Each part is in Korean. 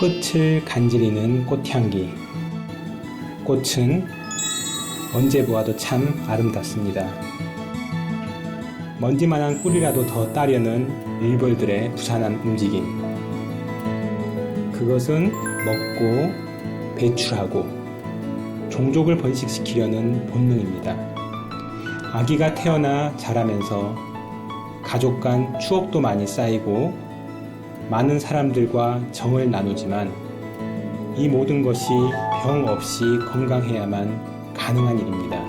코끝을 간지리는 꽃향기. 꽃은 언제 보아도 참 아름답습니다. 먼지만한 꿀이라도 더 따려는 일벌들의 부산한 움직임. 그것은 먹고 배출하고 종족을 번식시키려는 본능입니다. 아기가 태어나 자라면서 가족 간 추억도 많이 쌓이고 많은 사람들과 정을 나누지만 이 모든 것이 병 없이 건강해야만 가능한 일입니다.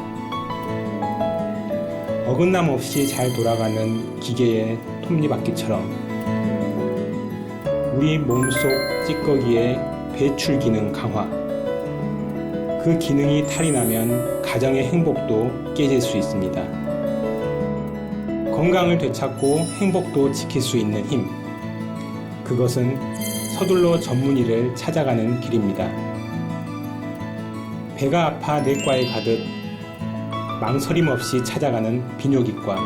어긋남 없이 잘 돌아가는 기계의 톱니바퀴처럼 우리 몸속 찌꺼기의 배출 기능 강화, 그 기능이 탈이 나면 가정의 행복도 깨질 수 있습니다. 건강을 되찾고 행복도 지킬 수 있는 힘, 그것은 서둘러 전문의를 찾아가는 길입니다. 배가 아파 내과에 가듯 망설임 없이 찾아가는 비뇨기과.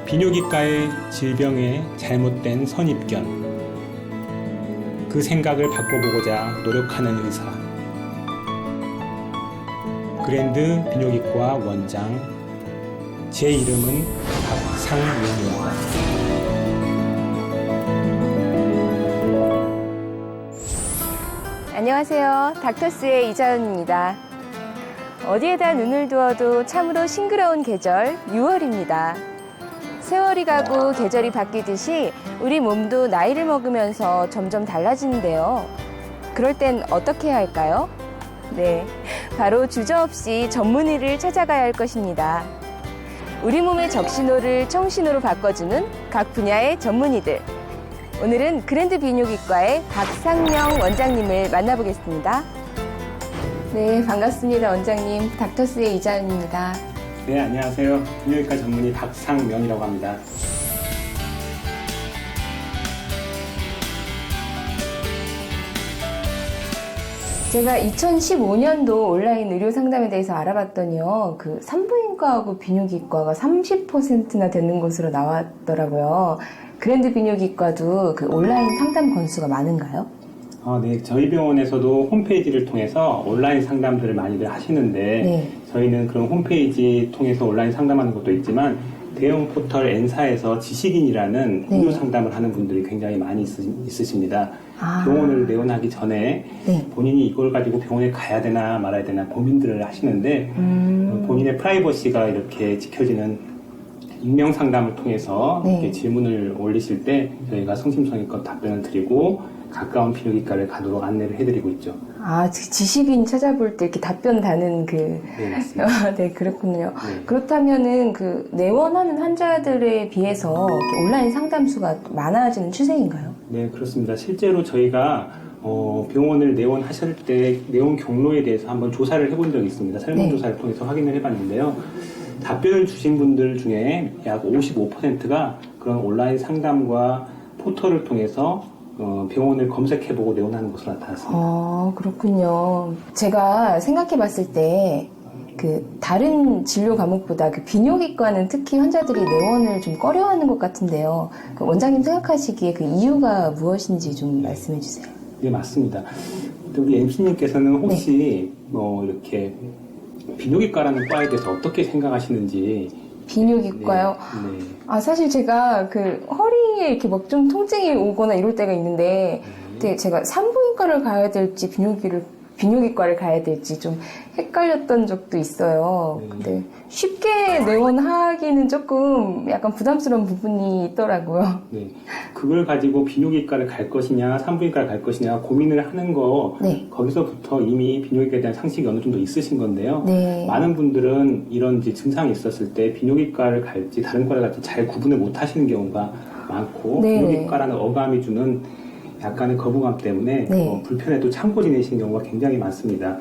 비뇨기과의 질병에 잘못된 선입견, 그 생각을 바꿔보고자 노력하는 의사. 그랜드 비뇨기과 원장, 제 이름은 박상용입니다. 안녕하세요. 닥터스의 이자은입니다. 어디에다 눈을 두어도 참으로 싱그러운 계절 6월입니다. 세월이 가고 계절이 바뀌듯이 우리 몸도 나이를 먹으면서 점점 달라지는데요. 그럴 땐 어떻게 해야 할까요? 네, 바로 주저없이 전문의를 찾아가야 할 것입니다. 우리 몸의 적신호를 청신호로 바꿔주는 각 분야의 전문의들. 오늘은 그랜드 비뇨기과의 박상명 원장님을 만나보겠습니다. 네, 반갑습니다. 원장님. 닥터스의 이자은입니다. 네, 안녕하세요. 비뇨기과 전문의 박상명이라고 합니다. 제가 2015년도 온라인 의료 상담에 대해서 알아봤더니요, 그 산부인과하고 비뇨기과가 30%나 되는 것으로 나왔더라고요. 그랜드 비뇨기과도 그 온라인 상담 건수가 많은가요? 네, 저희 병원에서도 홈페이지를 통해서 온라인 상담들을 많이들 하시는데, 네. 저희는 그런 홈페이지 통해서 온라인 상담하는 것도 있지만, 대형 포털 N사에서 지식인이라는 네. 의료 상담을 하는 분들이 굉장히 많이 있으십니다. 아. 병원을 내원하기 전에 네. 본인이 이걸 가지고 병원에 가야 되나 말아야 되나 고민들을 하시는데, 본인의 프라이버시가 이렇게 지켜지는 익명 상담을 통해서 네. 이렇게 질문을 올리실 때 저희가 성심성의껏 답변을 드리고 가까운 비뇨기과를 가도록 안내를 해드리고 있죠. 아, 지식인 찾아볼 때 이렇게 답변 다는 그. 네, 맞습니다. 네, 그렇군요. 네. 그렇다면은 그 내원하는 환자들에 비해서 이렇게 온라인 상담수가 많아지는 추세인가요? 네, 그렇습니다. 실제로 저희가 병원을 내원하실 때 내원 경로에 대해서 한번 조사를 해본 적이 있습니다. 설문조사를 통해서 확인을 해봤는데요. 답변을 주신 분들 중에 약 55%가 그런 온라인 상담과 포털을 통해서 병원을 검색해보고 내원하는 것으로 나타났습니다. 그렇군요. 제가 생각해 봤을 때 그 다른 진료 과목보다 그 비뇨기과는 특히 환자들이 내원을 좀 꺼려하는 것 같은데요. 그 원장님 생각하시기에 그 이유가 무엇인지 좀 말씀해 주세요. 네, 맞습니다. 우리 MC님께서는 혹시 이렇게 비뇨기과라는 과에 대해서 어떻게 생각하시는지. 비뇨기과요? 네. 아, 사실 제가 그 허리에 이렇게 막 좀 통증이 오거나 이럴 때가 있는데, 근데 제가 산부인과를 가야 될지 비뇨기과를 가야 될지 좀 헷갈렸던 적도 있어요. 근데 쉽게 내원하기는 조금 약간 부담스러운 부분이 있더라고요. 네. 그걸 가지고 비뇨기과를 갈 것이냐, 산부인과를 갈 것이냐 고민을 하는 거, 네. 거기서부터 이미 비뇨기과에 대한 상식이 어느 정도 있으신 건데요. 네. 많은 분들은 이런 이제 증상이 있었을 때 비뇨기과를 갈지 다른 과를 갈지 잘 구분을 못 하시는 경우가 많고, 네. 비뇨기과라는 어감이 주는 약간의 거부감 때문에 네. 불편해도 참고 지내시는 경우가 굉장히 많습니다.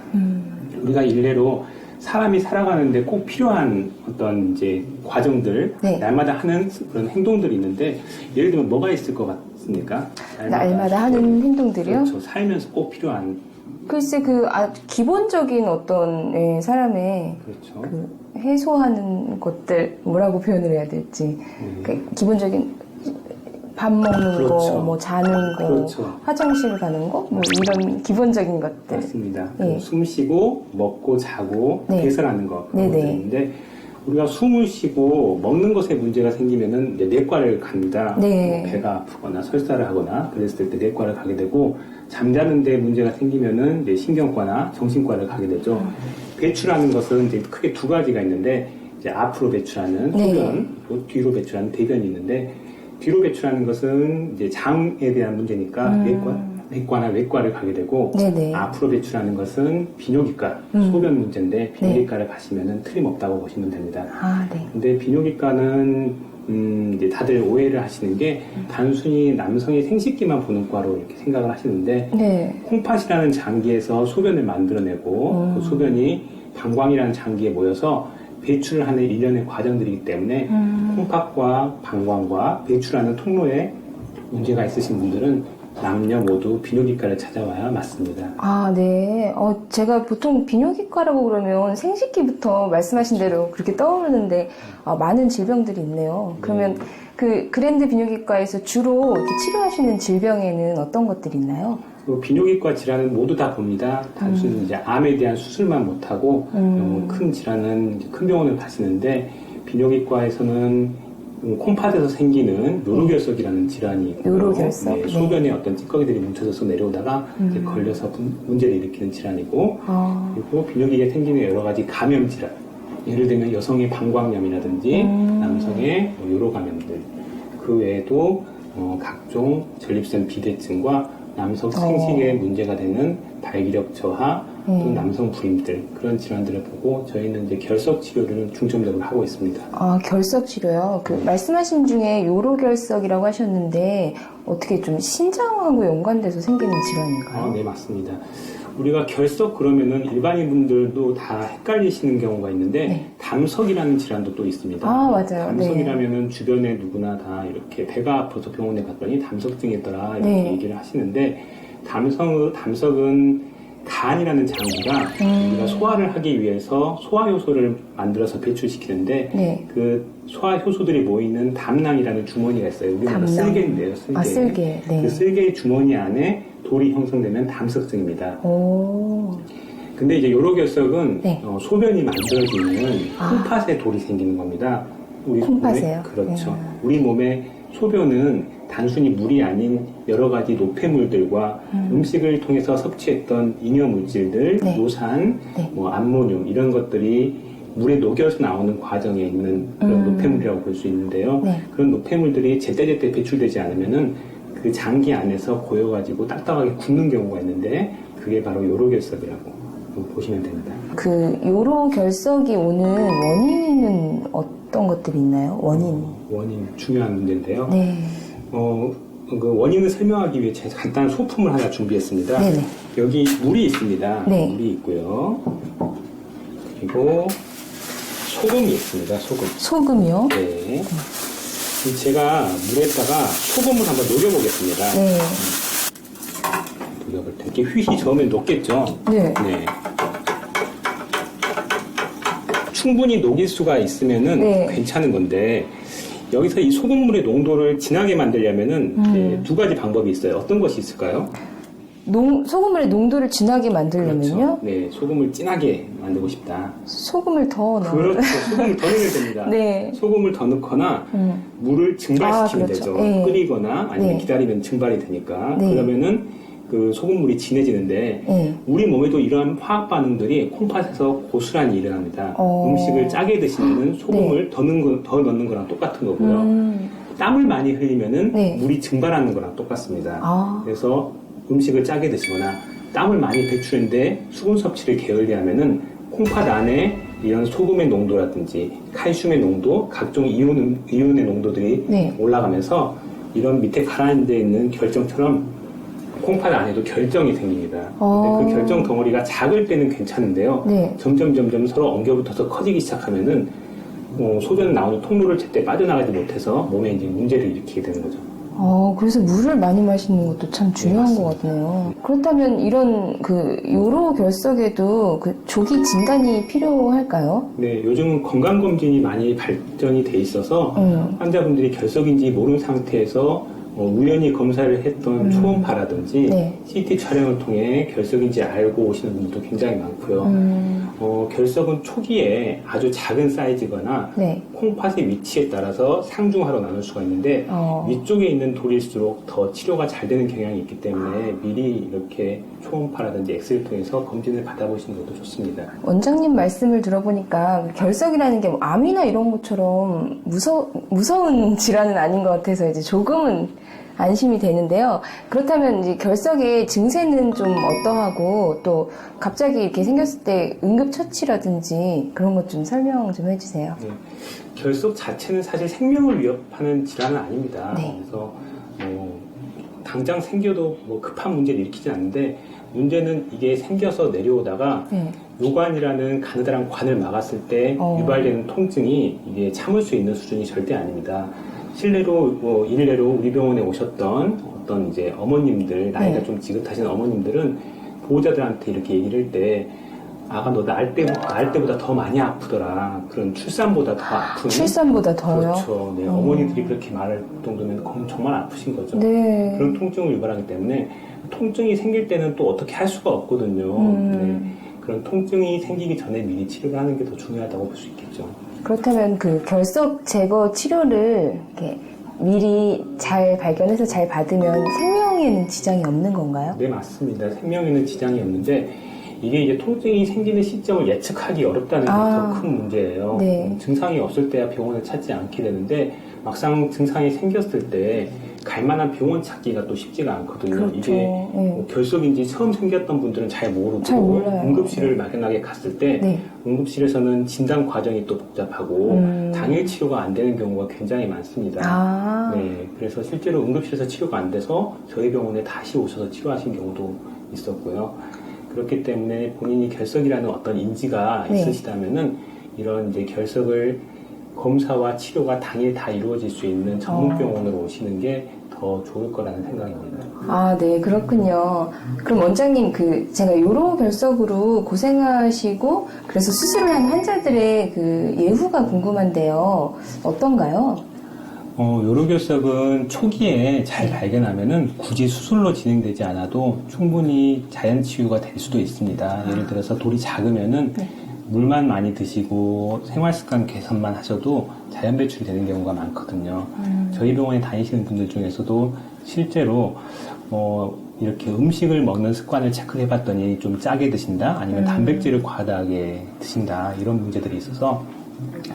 우리가 일례로 사람이 살아가는데 꼭 필요한 어떤 이제 과정들, 네. 날마다 하는 그런 행동들이 있는데, 예를 들면 뭐가 있을 것 같습니까? 날마다 하는 행동들이요? 그렇죠. 살면서 꼭 필요한. 글쎄, 기본적인 어떤, 사람의 그렇죠. 그 해소하는 것들, 뭐라고 표현을 해야 될지. 그 기본적인 밥 먹는 그렇죠. 거, 뭐 자는 거, 그렇죠. 화장실 가는 거, 뭐 이런 기본적인 것들. 맞습니다. 네. 숨 쉬고 먹고 자고 네. 배설하는 거 그런 네네. 것들인데 우리가 숨을 쉬고 먹는 것에 문제가 생기면은 이제 내과를 갑니다. 네. 뭐 배가 아프거나 설사를 하거나 그랬을 때 내과를 가게 되고 잠자는데 문제가 생기면은 이제 신경과나 정신과를 가게 되죠. 배출하는 것은 이제 크게 두 가지가 있는데 이제 앞으로 배출하는 네. 소변, 또 뒤로 배출하는 대변이 있는데 뒤로 배출하는 것은 이제 장에 대한 문제니까 내과나 외과를 가게 되고 네네. 앞으로 배출하는 것은 비뇨기과, 소변 문제인데 비뇨기과를 가시면은 틀림없다고 보시면 됩니다. 아, 네. 근데 비뇨기과는 이제 다들 오해를 하시는 게 단순히 남성의 생식기만 보는 과로 이렇게 생각을 하시는데 네. 콩팥이라는 장기에서 소변을 만들어내고 그 소변이 방광이라는 장기에 모여서 배출을 하는 일련의 과정들이기 때문에 콩팥과 방광과 배출하는 통로에 문제가 있으신 분들은 남녀 모두 비뇨기과를 찾아와야 맞습니다. 아, 네. 제가 보통 비뇨기과라고 그러면 생식기부터 말씀하신 대로 그렇게 떠오르는데, 많은 질병들이 있네요. 그러면 그 그랜드 비뇨기과에서 주로 이렇게 치료하시는 질병에는 어떤 것들이 있나요? 비뇨기과 질환은 모두 다 봅니다. 단순히 이제 암에 대한 수술만 못하고 큰 질환은 이제 큰 병원을 가시는데 비뇨기과에서는 콩팥에서 생기는 요로결석이라는 질환이 있고요. 요로결석. 네, 소변에 어떤 찌꺼기들이 뭉쳐져서 내려오다가 이제 걸려서 문제를 일으키는 질환이고 그리고 비뇨기에 생기는 여러 가지 감염 질환 예를 들면 여성의 방광염이라든지 남성의 요로 감염들 그 외에도 각종 전립선 비대증과 남성 생식에 문제가 되는 발기력 저하 또 남성 불임들 그런 질환들을 보고 저희는 이제 결석 치료를 중점적으로 하고 있습니다. 아, 결석 치료요? 말씀하신 중에 요로결석이라고 하셨는데, 어떻게 좀 신장하고 연관돼서 생기는 질환인가요? 네, 맞습니다. 우리가 결석 그러면은 일반인 분들도 다 헷갈리시는 경우가 있는데 담석이라는 질환도 또 있습니다. 아, 맞아요. 담석이라면은 주변에 누구나 다 이렇게 배가 아파서 병원에 갔더니 담석증이 있더라 이렇게 얘기를 하시는데 담석은 간이라는 장기가 우리가 소화를 하기 위해서 소화 효소를 만들어서 배출시키는데 그 소화 효소들이 모이는 담낭이라는 주머니가 있어요. 우리나라 쓸개인데요. 쓸개. 아, 쓸개. 네. 그 쓸개의 주머니 안에 돌이 형성되면 담석증입니다. 근데 이제 요로결석은 소변이 만들어지는 콩팥에 돌이 생기는 겁니다. 우리 콩팥에요? 그렇죠. 우리 몸의 소변은 단순히 물이 아닌 여러 가지 노폐물들과 음식을 통해서 섭취했던 잉여 물질들, 요산, 뭐 암모늄 이런 것들이 물에 녹여서 나오는 과정에 있는 그런 노폐물이라고 볼 수 있는데요. 그런 노폐물들이 제때제때 배출되지 않으면은 그 장기 안에서 고여가지고 딱딱하게 굳는 경우가 있는데 그게 바로 요로결석이라고 보시면 됩니다. 그 요로결석이 오는 원인은 어떤 것들이 있나요? 원인 중요한 문제인데요. 네. 그 원인을 설명하기 위해 제가 간단한 소품을 하나 준비했습니다. 네네. 여기 물이 있습니다. 네. 물이 있고요. 그리고 소금이 있습니다. 소금이요? 네. 제가 물에다가 소금을 한번 녹여보겠습니다. 네. 녹여볼 때 이렇게 휘휘 저으면 녹겠죠? 네. 충분히 녹일 수가 있으면은 괜찮은 건데 여기서 이 소금물의 농도를 진하게 만들려면은 이제 두 가지 방법이 있어요. 어떤 것이 있을까요? 소금물의 농도를 진하게 만들려면요? 그렇죠. 네, 소금을 진하게 만들고 싶다. 소금을 더 넣어요? 그렇죠. 소금을 더 넣으면 됩니다. 네. 소금을 더 넣거나 물을 증발시키면 그렇죠. 되죠. 네. 끓이거나 아니면 네. 기다리면 증발이 되니까. 네. 그러면은 그 소금물이 진해지는데 우리 몸에도 이러한 화학 반응들이 콩팥에서 고스란히 일어납니다. 음식을 짜게 드시면은 소금을 더 넣는 거랑 똑같은 거고요. 땀을 많이 흘리면은 물이 증발하는 거랑 똑같습니다. 그래서 음식을 짜게 드시거나 땀을 많이 배출했는데 수분 섭취를 게을리하면은 콩팥 안에 이런 소금의 농도라든지 칼슘의 농도, 각종 이온의 농도들이 올라가면서 이런 밑에 가라앉아 있는 결정처럼 콩팥 안에도 결정이 생깁니다. 근데 그 결정 덩어리가 작을 때는 괜찮은데요. 점점 서로 엉겨붙어서 커지기 시작하면은 소변 나오는 통로를 제때 빠져나가지 못해서 몸에 이제 문제를 일으키게 되는 거죠. 그래서 물을 많이 마시는 것도 참 중요한 것 같네요. 그렇다면 이런 그 요로결석에도 그 조기 진단이 필요할까요? 네, 요즘은 건강검진이 많이 발전이 돼 있어서 환자분들이 결석인지 모르는 상태에서 우연히 검사를 했던 초음파라든지 네. CT 촬영을 통해 결석인지 알고 오시는 분들도 굉장히 많고요. 결석은 초기에 아주 작은 사이즈거나 네. 콩팥의 위치에 따라서 상중하로 나눌 수가 있는데 위쪽에 있는 돌일수록 더 치료가 잘 되는 경향이 있기 때문에 미리 이렇게 초음파라든지 엑스를 통해서 검진을 받아보시는 것도 좋습니다. 원장님 말씀을 들어보니까 결석이라는 게 뭐 암이나 이런 것처럼 무서운 질환은 아닌 것 같아서 이제 조금은 안심이 되는데요. 그렇다면 이제 결석의 증세는 좀 어떠하고 또 갑자기 이렇게 생겼을 때 응급처치라든지 그런 것 좀 설명 좀 해주세요. 네. 결석 자체는 사실 생명을 위협하는 질환은 아닙니다. 네. 그래서 당장 생겨도 뭐 급한 문제를 일으키진 않는데 문제는 이게 생겨서 내려오다가 네. 요관이라는 가느다란 관을 막았을 때 유발되는 통증이 이게 참을 수 있는 수준이 절대 아닙니다. 실례로 일례로 우리 병원에 오셨던 어떤 이제 어머님들 나이가 네. 좀 지긋하신 어머님들은 보호자들한테 이렇게 얘기를 할 때 아가 너 낳을 때보다 더 많이 아프더라. 그런 출산보다 더 아픈. 출산보다 더요? 그렇죠. 네, 어머니들이 그렇게 말할 정도면 정말 아프신 거죠. 네. 그런 통증을 유발하기 때문에 통증이 생길 때는 또 어떻게 할 수가 없거든요. 네, 그런 통증이 생기기 전에 미리 치료를 하는 게 더 중요하다고 볼 수 있겠죠. 그렇다면 그 결석 제거 치료를 이렇게 미리 잘 발견해서 잘 받으면 생명에는 지장이 없는 건가요? 네, 맞습니다. 생명에는 지장이 없는데 이게 이제 통증이 생기는 시점을 예측하기 어렵다는 게 더 큰 문제예요. 네. 증상이 없을 때야 병원을 찾지 않게 되는데 막상 증상이 생겼을 때 갈만한 병원 찾기가 또 쉽지가 않거든요. 그렇죠. 이게 뭐 결석인지 처음 생겼던 분들은 잘 모르고 잘 몰라요. 응급실을 막연하게 갔을 때 네. 응급실에서는 진단 과정이 또 복잡하고 당일 치료가 안 되는 경우가 굉장히 많습니다. 네, 그래서 실제로 응급실에서 치료가 안 돼서 저희 병원에 다시 오셔서 치료하신 경우도 있었고요. 그렇기 때문에 본인이 결석이라는 어떤 인지가 네. 있으시다면은 이런 이제 결석을 검사와 치료가 당일 다 이루어질 수 있는 전문 병원으로 오시는 게 더 좋을 거라는 생각입니다. 아, 네, 그렇군요. 그럼 원장님, 제가 요로 결석으로 고생하시고, 그래서 수술을 한 환자들의 그 예후가 궁금한데요. 어떤가요? 요로결석은 초기에 잘 발견하면은 굳이 수술로 진행되지 않아도 충분히 자연 치유가 될 수도 있습니다. 예를 들어서 돌이 작으면은 물만 많이 드시고 생활습관 개선만 하셔도 자연 배출이 되는 경우가 많거든요. 저희 병원에 다니시는 분들 중에서도 실제로 이렇게 음식을 먹는 습관을 체크를 해봤더니 좀 짜게 드신다, 아니면 단백질을 과다하게 드신다, 이런 문제들이 있어서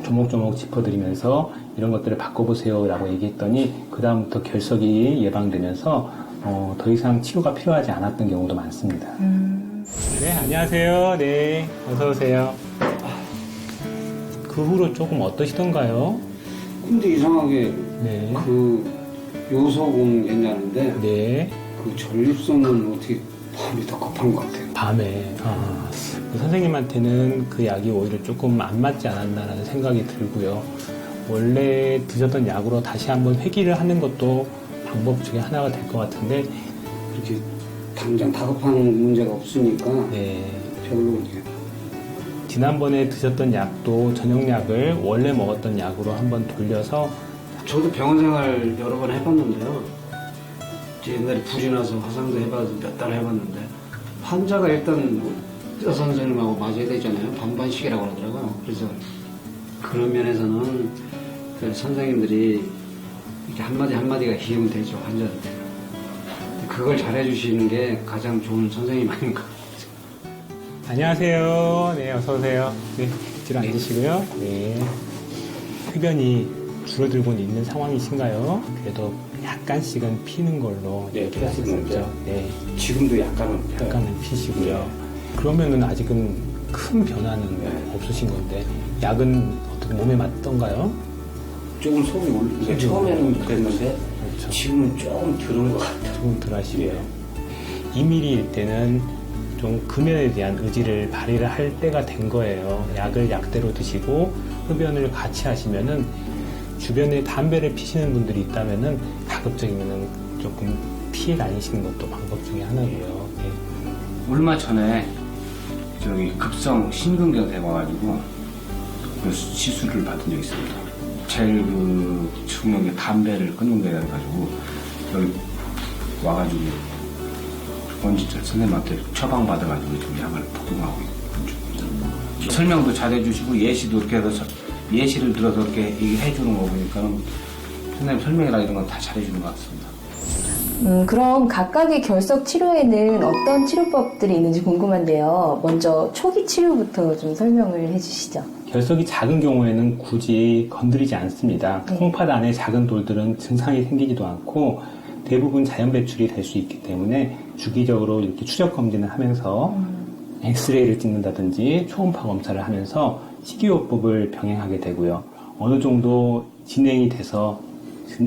조목조목 짚어드리면서 이런 것들을 바꿔보세요라고 얘기했더니 그 다음부터 결석이 예방되면서 더 이상 치료가 필요하지 않았던 경우도 많습니다. 네, 안녕하세요. 네, 어서 오세요. 그 후로 조금 어떠시던가요? 근데 이상하게 네. 그 요소공 옛날인데 네. 그 전립선은 어떻게 밤이 더 급한 것 같아요. 밤에 선생님한테는 그 약이 오히려 조금 안 맞지 않았나라는 생각이 들고요. 원래 드셨던 약으로 다시 한번 회귀를 하는 것도 방법 중에 하나가 될 것 같은데 이렇게 당장 다급한 문제가 없으니까 네. 별로 이제 지난번에 드셨던 약도 저녁약을 원래 먹었던 약으로 한번 돌려서 저도 병원 생활 여러 번 해봤는데요. 이제 옛날에 불이 나서 화상도 해봐서 몇 달 해봤는데 환자가 일단 의사 선생님하고 맞아야 되잖아요. 반반씩이라고 그러더라고요. 그래서 그런 면에서는 그 선생님들이 이렇게 한마디 한마디가 힘이 되죠, 환자한테. 그걸 잘해주시는 게 가장 좋은 선생님 아닌가. 안녕하세요. 네, 어서오세요. 네, 뒤로 앉으시고요. 네. 흡연이 줄어들고는 있는 상황이신가요? 그래도 약간씩은 피는 걸로 네, 얘기하셨었죠. 네, 지금도 약간은 피시고요. 그러면은 아직은 큰 변화는 없으신 건데, 약은 어떻게 몸에 맞던가요? 조금 속이 올리니까 처음에는 그랬는데 그렇죠. 지금은 조금 들은 것 같아요. 조금 덜 하시고요. 2mm일 때는 좀 금연에 대한 의지를 발휘를 할 때가 된 거예요. 약을 약대로 드시고 흡연을 같이 하시면은 주변에 담배를 피시는 분들이 있다면은 가급적이면은 조금 피해 다니시는 것도 방법 중에 하나고요. 네. 얼마 전에 저기 급성 심근경색 와가지고 그 시술을 받은 적이 있습니다. 제일 그 중요한 게 담배를 끊는 게 돼가지고 여기 와가지고 원지철 선생님한테 처방받아가지고 지금 약을 복용하고 있습니다. 설명도 잘해주시고 예시도 이렇게 해서 예시를 들어서 이렇게 얘기해주는 거 보니까 선생님 설명이나 이런 건 다 잘해주는 것 같습니다. 그럼 각각의 결석 치료에는 어떤 치료법들이 있는지 궁금한데요. 먼저 초기 치료부터 좀 설명을 해주시죠. 결석이 작은 경우에는 굳이 건드리지 않습니다. 네. 콩팥 안에 작은 돌들은 증상이 생기지도 않고 대부분 자연 배출이 될 수 있기 때문에 주기적으로 이렇게 추적 검진을 하면서 엑스레이를 찍는다든지 초음파 검사를 하면서 식이요법을 병행하게 되고요. 어느 정도 진행이 돼서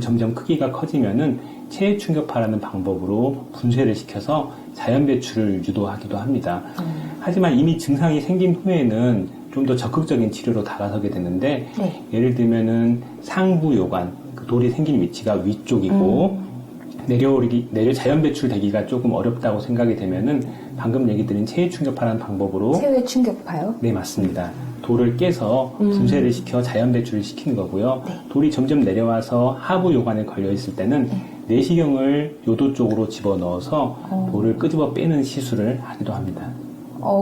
점점 크기가 커지면은 체외 충격파라는 방법으로 분쇄를 시켜서 자연 배출을 유도하기도 합니다. 하지만 이미 증상이 생긴 후에는 좀 더 적극적인 치료로 다가서게 되는데 네. 예를 들면은 상부 요관, 그 돌이 생긴 위치가 위쪽이고 자연 배출되기가 조금 어렵다고 생각이 되면은 방금 얘기 드린 체외 충격파라는 방법으로 체외 충격파요? 네, 맞습니다. 돌을 깨서 분쇄를 시켜 자연 배출을 시키는 거고요. 네. 돌이 점점 내려와서 하부 요관에 걸려 있을 때는 내시경을 요도 쪽으로 집어넣어서 돌을 끄집어 빼는 시술을 하기도 합니다.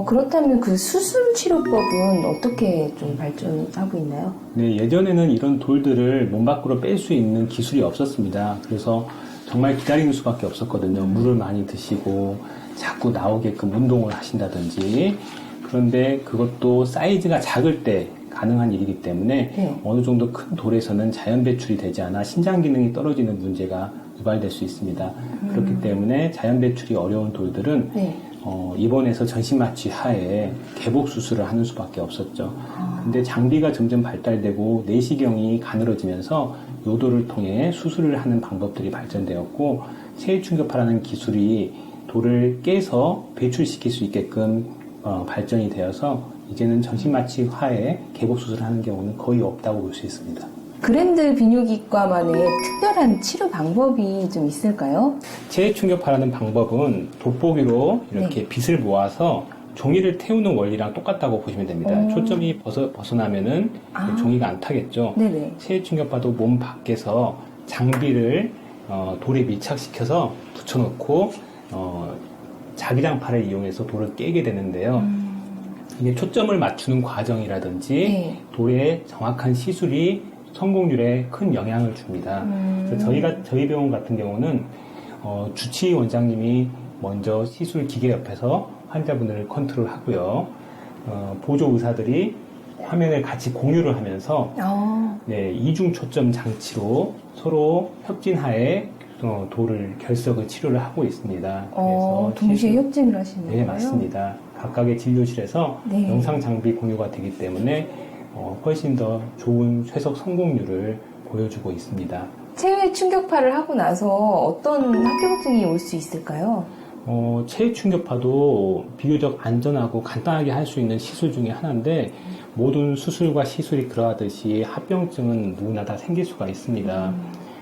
그렇다면 그 수술 치료법은 어떻게 좀 발전하고 있나요? 네, 예전에는 이런 돌들을 몸 밖으로 뺄 수 있는 기술이 없었습니다. 그래서 정말 기다리는 수밖에 없었거든요. 물을 많이 드시고 자꾸 나오게끔 운동을 하신다든지. 그런데 그것도 사이즈가 작을 때 가능한 일이기 때문에 네. 어느 정도 큰 돌에서는 자연 배출이 되지 않아 신장 기능이 떨어지는 문제가 유발될 수 있습니다. 그렇기 때문에 자연 배출이 어려운 돌들은 네. 입원해서 전신마취 하에 개복 수술을 하는 수밖에 없었죠. 근데 장비가 점점 발달되고 내시경이 가늘어지면서 요도를 통해 수술을 하는 방법들이 발전되었고 체외 충격파라는 기술이 돌을 깨서 배출시킬 수 있게끔 발전이 되어서 이제는 전신마취 하에 개복 수술을 하는 경우는 거의 없다고 볼 수 있습니다. 그랜드 비뇨기과만의 특별한 치료 방법이 좀 있을까요? 체외 충격파라는 방법은 돋보기로 이렇게 빛을 모아서 종이를 태우는 원리랑 똑같다고 보시면 됩니다. 초점이 벗어나면은 종이가 안 타겠죠. 네네. 체외 충격파도 몸 밖에서 장비를 돌에 밀착시켜서 붙여놓고 자기장파를 이용해서 돌을 깨게 되는데요. 이게 초점을 맞추는 과정이라든지 네. 돌의 정확한 시술이 성공률에 큰 영향을 줍니다. 그래서 저희 병원 같은 경우는 주치의 원장님이 먼저 시술 기계 옆에서 환자분을 컨트롤하고요. 보조 의사들이 화면을 같이 공유를 하면서 네, 이중 초점 장치로 서로 협진하에 돌을 결석을 치료를 하고 있습니다. 그래서 동시에 협진을 하시는 거예요? 네, 맞습니다. 각각의 진료실에서 네. 영상 장비 공유가 되기 때문에 훨씬 더 좋은 쇠석 성공률을 보여주고 있습니다. 체외 충격파를 하고 나서 어떤 합병증이 올 수 있을까요? 체외 충격파도 비교적 안전하고 간단하게 할 수 있는 시술 중에 하나인데 모든 수술과 시술이 그러하듯이 합병증은 누구나 다 생길 수가 있습니다.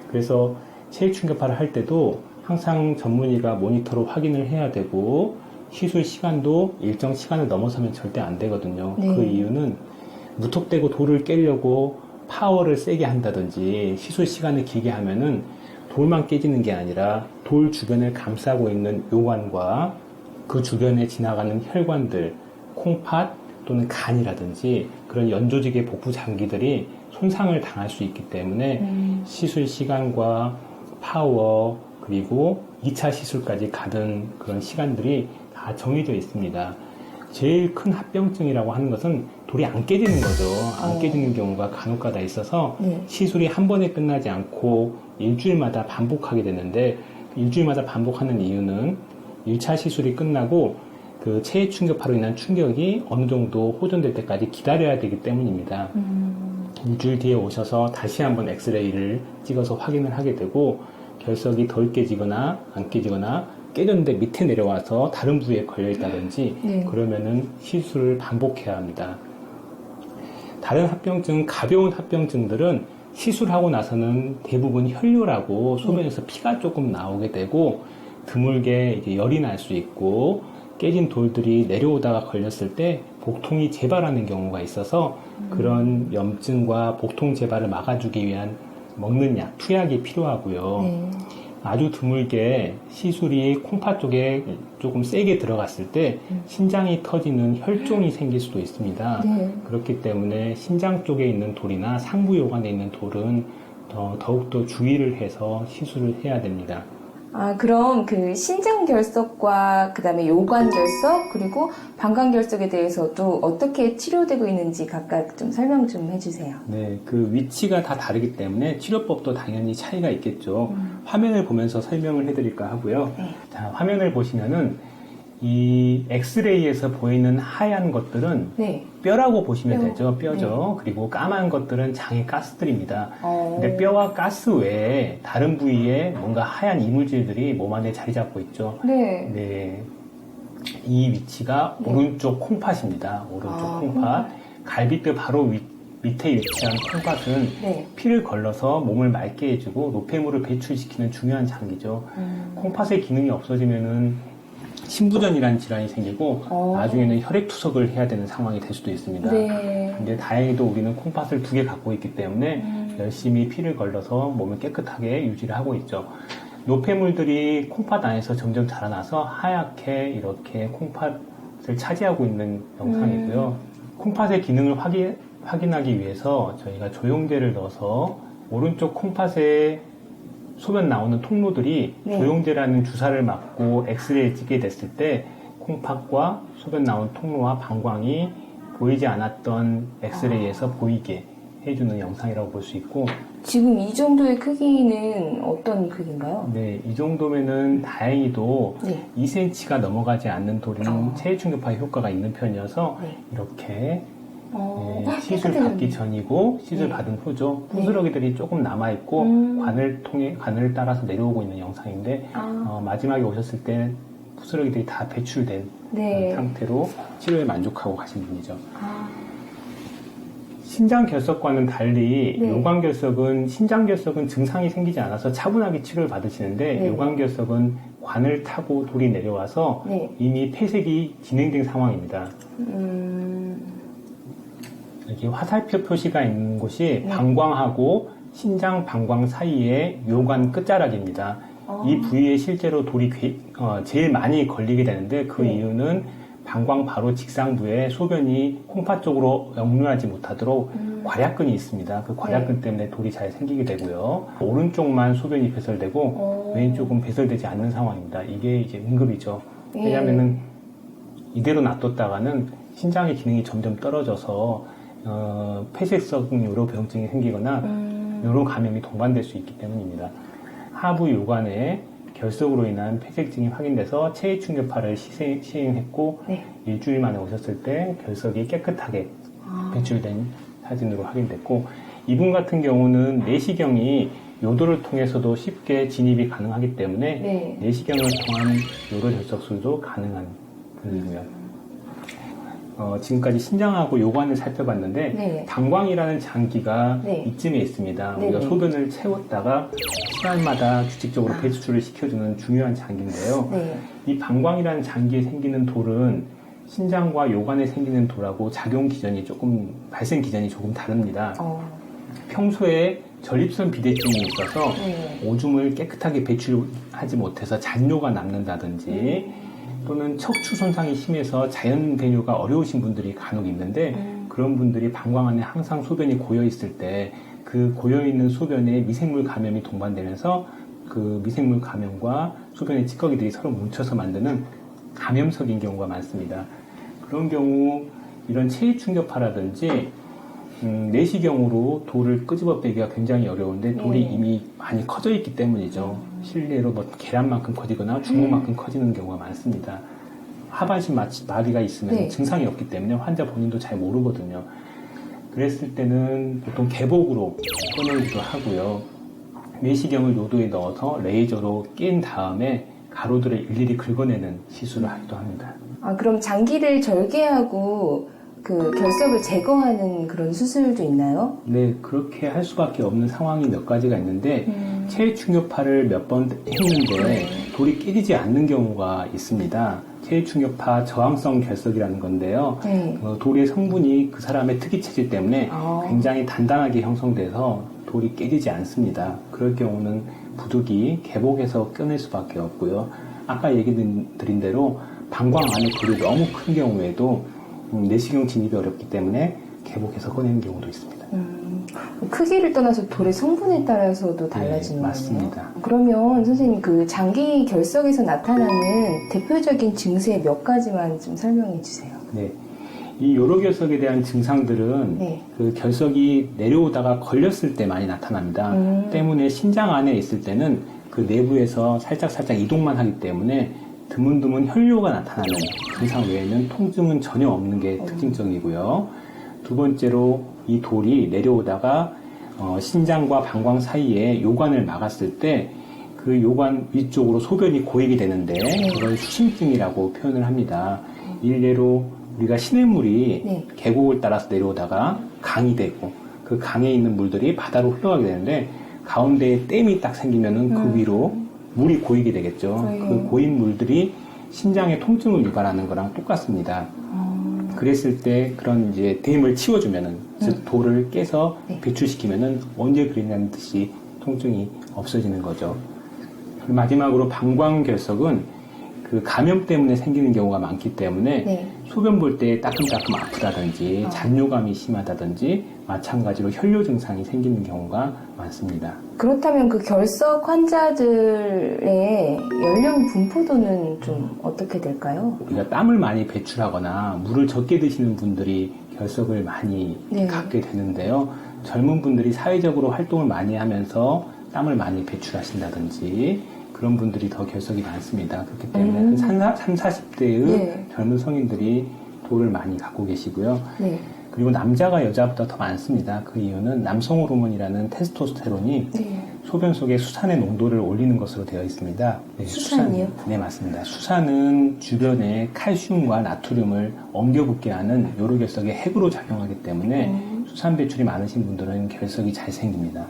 그래서 체외 충격파를 할 때도 항상 전문의가 모니터로 확인을 해야 되고 시술 시간도 일정 시간을 넘어서면 절대 안 되거든요. 네. 그 이유는 무턱대고 돌을 깨려고 파워를 세게 한다든지 시술 시간을 길게 하면은 돌만 깨지는 게 아니라 돌 주변을 감싸고 있는 요관과 그 주변에 지나가는 혈관들, 콩팥 또는 간이라든지 그런 연조직의 복부 장기들이 손상을 당할 수 있기 때문에 시술 시간과 파워 그리고 2차 시술까지 가는 그런 시간들이 다 정해져 있습니다. 제일 큰 합병증이라고 하는 것은 돌이 안 깨지는 거죠. 안 깨지는 경우가 간혹가다 있어서 네. 시술이 한 번에 끝나지 않고 일주일마다 반복하게 되는데 일주일마다 반복하는 이유는 1차 시술이 끝나고 그 체외 충격파로 인한 충격이 어느 정도 호전될 때까지 기다려야 되기 때문입니다. 일주일 뒤에 오셔서 다시 한번 엑스레이를 찍어서 확인을 하게 되고 결석이 덜 깨지거나 안 깨지거나 깨졌는데 밑에 내려와서 다른 부위에 걸려 있다든지 네. 그러면은 시술을 반복해야 합니다. 다른 합병증, 가벼운 합병증들은 시술하고 나서는 대부분 혈뇨라고 소변에서 피가 조금 나오게 되고 드물게 이제 열이 날 수 있고 깨진 돌들이 내려오다가 걸렸을 때 복통이 재발하는 경우가 있어서 그런 염증과 복통 재발을 막아주기 위한 먹는 약, 투약이 필요하고요. 네. 아주 드물게 시술이 콩팥 쪽에 조금 세게 들어갔을 때 신장이 터지는 혈종이 생길 수도 있습니다. 네. 그렇기 때문에 신장 쪽에 있는 돌이나 상부 요관에 있는 돌은 더욱더 주의를 해서 시술을 해야 됩니다. 아, 그럼 그 신장 결석과 그다음에 요관 결석 그리고 방광 결석에 대해서도 어떻게 치료되고 있는지 각각 좀 설명 좀 해주세요. 네, 그 위치가 다 다르기 때문에 치료법도 당연히 차이가 있겠죠. 화면을 보면서 설명을 해드릴까 하고요. 네. 자, 화면을 보시면은 이 엑스레이에서 보이는 하얀 것들은 네. 뼈라고 보시면 뼈. 되죠. 뼈죠. 그리고 까만 것들은 장의 가스들입니다. 어. 근데 뼈와 가스 외에 다른 부위에 뭔가 하얀 이물질들이 몸 안에 자리 잡고 있죠. 네. 네. 이 위치가 네. 오른쪽 콩팥입니다. 오른쪽 아, 콩팥. 갈비뼈 바로 밑에 위치한 콩팥은 네. 피를 걸러서 몸을 맑게 해주고 노폐물을 배출시키는 중요한 장기죠. 콩팥의 기능이 없어지면은 신부전이라는 질환이 생기고 나중에는 혈액투석을 해야 되는 상황이 될 수도 있습니다. 네. 근데 다행히도 우리는 콩팥을 2개 갖고 있기 때문에 열심히 피를 걸러서 몸을 깨끗하게 유지를 하고 있죠. 노폐물들이 콩팥 안에서 점점 자라나서 하얗게 이렇게 콩팥을 차지하고 있는 영상이고요. 콩팥의 기능을 확인하기 위해서 저희가 조영제를 넣어서 오른쪽 콩팥에 소변 나오는 통로들이 네. 조영제라는 주사를 맞고 엑스레이를 찍게 됐을 때 콩팥과 소변 나온 통로와 방광이 보이지 않았던 엑스레이에서 보이게 해주는 영상이라고 볼 수 있고, 지금 이 정도의 크기는 어떤 크기인가요? 네, 이 정도면은 다행히도 네. 2cm가 넘어가지 않는 돌은 체외충격파 효과가 있는 편이어서 네. 이렇게 어, 네, 시술 깨끗해졌네. 받기 전이고 시술 네. 받은 후죠. 네. 부스러기들이 조금 남아 있고 관을 따라서 내려오고 있는 영상인데 마지막에 오셨을 때 부스러기들이 다 배출된 네. 상태로 치료에 만족하고 가신 분이죠. 아, 신장 결석과는 달리 네. 요관 결석은 신장 결석은 증상이 생기지 않아서 차분하게 치료를 받으시는데 네. 요관 결석은 관을 타고 돌이 내려와서 네. 이미 폐색이 진행된 상황입니다. 여기 화살표 표시가 있는 곳이 네. 방광하고 신장 방광 사이의 요관 끝자락입니다. 이 부위에 실제로 돌이 제일 많이 걸리게 되는데 그 네. 이유는 방광 바로 직상부에 소변이 콩팥 쪽으로 역류하지 못하도록 괄약근이 있습니다. 그 괄약근 네. 때문에 돌이 잘 생기게 되고요. 오른쪽만 소변이 배설되고 왼쪽은 배설되지 않는 상황입니다. 이게 이제 응급이죠. 네. 왜냐하면은 이대로 놔뒀다가는 신장의 기능이 점점 떨어져서 폐색성 요로병증이 생기거나 요로 감염이 동반될 수 있기 때문입니다. 하부 요관에 결석으로 인한 폐색증이 확인돼서 체외충격파를 시행했고 네. 일주일 만에 오셨을 때 결석이 깨끗하게 배출된 사진으로 확인됐고, 이분 같은 경우는 내시경이 요도를 통해서도 쉽게 진입이 가능하기 때문에 네. 내시경을 통한 요로 결석술도 가능한 분이고요. 지금까지 신장하고 요관을 살펴봤는데 네. 방광이라는 장기가 네. 이쯤에 있습니다. 네, 우리가 네. 소변을 채웠다가 시간마다 규칙적으로 배출을 시켜주는 중요한 장기인데요. 네. 이 방광이라는 장기에 생기는 돌은 신장과 요관에 생기는 돌하고 발생 기전이 조금 다릅니다. 평소에 전립선 비대증이 있어서 네. 오줌을 깨끗하게 배출하지 못해서 잔뇨가 남는다든지 또는 척추 손상이 심해서 자연 배뇨가 어려우신 분들이 간혹 있는데 그런 분들이 방광 안에 항상 소변이 고여 있을 때 그 고여 있는 소변에 미생물 감염이 동반되면서 그 미생물 감염과 소변의 찌꺼기들이 서로 뭉쳐서 만드는 감염석인 경우가 많습니다. 그런 경우 이런 체외충격파라든지 내시경으로 돌을 끄집어 빼기가 굉장히 어려운데 돌이 이미 많이 커져 있기 때문이죠. 실내로 뭐 계란만큼 커지거나 주먹만큼 커지는 경우가 많습니다. 하반신 마비가 있으면 네. 증상이 없기 때문에 환자 본인도 잘 모르거든요. 그랬을 때는 보통 개복으로 끊어기도 하고요. 내시경을 요도에 넣어서 레이저로 낀 다음에 가로들을 일일이 긁어내는 시술을 하기도 합니다. 아, 그럼 장기를 절개하고 그 결석을 제거하는 그런 수술도 있나요? 네, 그렇게 할 수밖에 없는 상황이 몇 가지가 있는데 체외충격파를 몇 번 했는데 돌이 깨지지 않는 경우가 있습니다. 체외충격파 저항성 결석이라는 건데요. 네. 돌의 성분이 그 사람의 특이 체질 때문에 굉장히 단단하게 형성돼서 돌이 깨지지 않습니다. 그럴 경우는 부득이 개복해서 꺼낼 수밖에 없고요. 아까 얘기 드린 대로 방광 안에 돌이 너무 큰 경우에도 내시경 진입이 어렵기 때문에 개복해서 꺼내는 경우도 있습니다. 크기를 떠나서 돌의 성분에 따라서도 달라지는 네, 맞습니다. 거예요? 그러면 선생님 그 장기 결석에서 나타나는 대표적인 증세 몇 가지만 좀 설명해 주세요. 네. 이 요로결석에 대한 증상들은 네. 그 결석이 내려오다가 걸렸을 때 많이 나타납니다. 때문에 신장 안에 있을 때는 그 내부에서 살짝 이동만 하기 때문에 드문드문 혈뇨가 나타나는 증상 외에는 통증은 전혀 없는 게 특징적이고요. 두 번째로 이 돌이 내려오다가 신장과 방광 사이에 요관을 막았을 때 그 요관 위쪽으로 소변이 고이게 되는데 그걸 수심증이라고 표현을 합니다. 일례로 우리가 시냇물이 네. 계곡을 따라서 내려오다가 강이 되고 그 강에 있는 물들이 바다로 흘러가게 되는데 가운데에 댐이 딱 생기면은 그 위로 물이 고이게 되겠죠. 그 고인 물들이 신장에 통증을 유발하는 거랑 똑같습니다. 그랬을 때 그런 이제 댐을 치워주면은 즉 돌을 깨서 배출시키면은 언제 그랬냐는 듯이 통증이 없어지는 거죠. 그리고 마지막으로 방광결석은 그 감염 때문에 생기는 경우가 많기 때문에 네. 소변 볼 때 따끔따끔 아프다든지 잔뇨감이 심하다든지 마찬가지로 혈뇨 증상이 생기는 경우가 많습니다. 그렇다면 그 결석 환자들의 연령 분포도는 좀 어떻게 될까요? 우리가 땀을 많이 배출하거나 물을 적게 드시는 분들이 결석을 많이 네. 갖게 되는데요. 젊은 분들이 사회적으로 활동을 많이 하면서 땀을 많이 배출하신다든지 그런 분들이 더 결석이 많습니다. 그렇기 때문에 한 30, 40대의 네. 젊은 성인들이 돌을 많이 갖고 계시고요. 네. 그리고 남자가 여자보다 더 많습니다. 그 이유는 남성 호르몬이라는 테스토스테론이 네. 소변 속에 수산의 농도를 올리는 것으로 되어 있습니다. 네, 수산이요? 네, 맞습니다. 수산은 주변에 칼슘과 나트륨을 엉겨붙게 하는 요로결석의 핵으로 작용하기 때문에 수산 배출이 많으신 분들은 결석이 잘 생깁니다.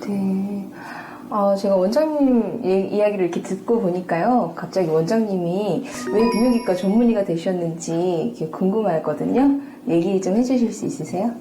네. 제가 원장님 이야기를 이렇게 듣고 보니까요. 갑자기 원장님이 왜 비뇨기과 전문의가 되셨는지 이렇게 궁금하거든요. 얘기 좀 해주실 수 있으세요?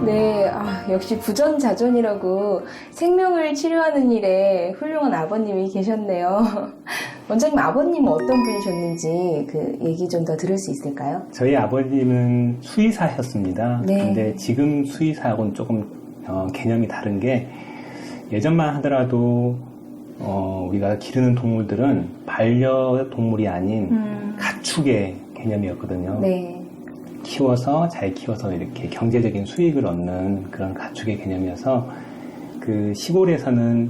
네, 역시 부전자전이라고 생명을 치료하는 일에 훌륭한 아버님이 계셨네요. 원장님 아버님은 어떤 분이셨는지 그 얘기 좀 더 들을 수 있을까요? 저희 아버님은 수의사셨습니다. 네. 근데 지금 수의사하고는 조금 개념이 다른 게 예전만 하더라도 우리가 기르는 동물들은 반려동물이 아닌 가축의 개념이었거든요. 네. 잘 키워서 이렇게 경제적인 수익을 얻는 그런 가축의 개념이어서 그 시골에서는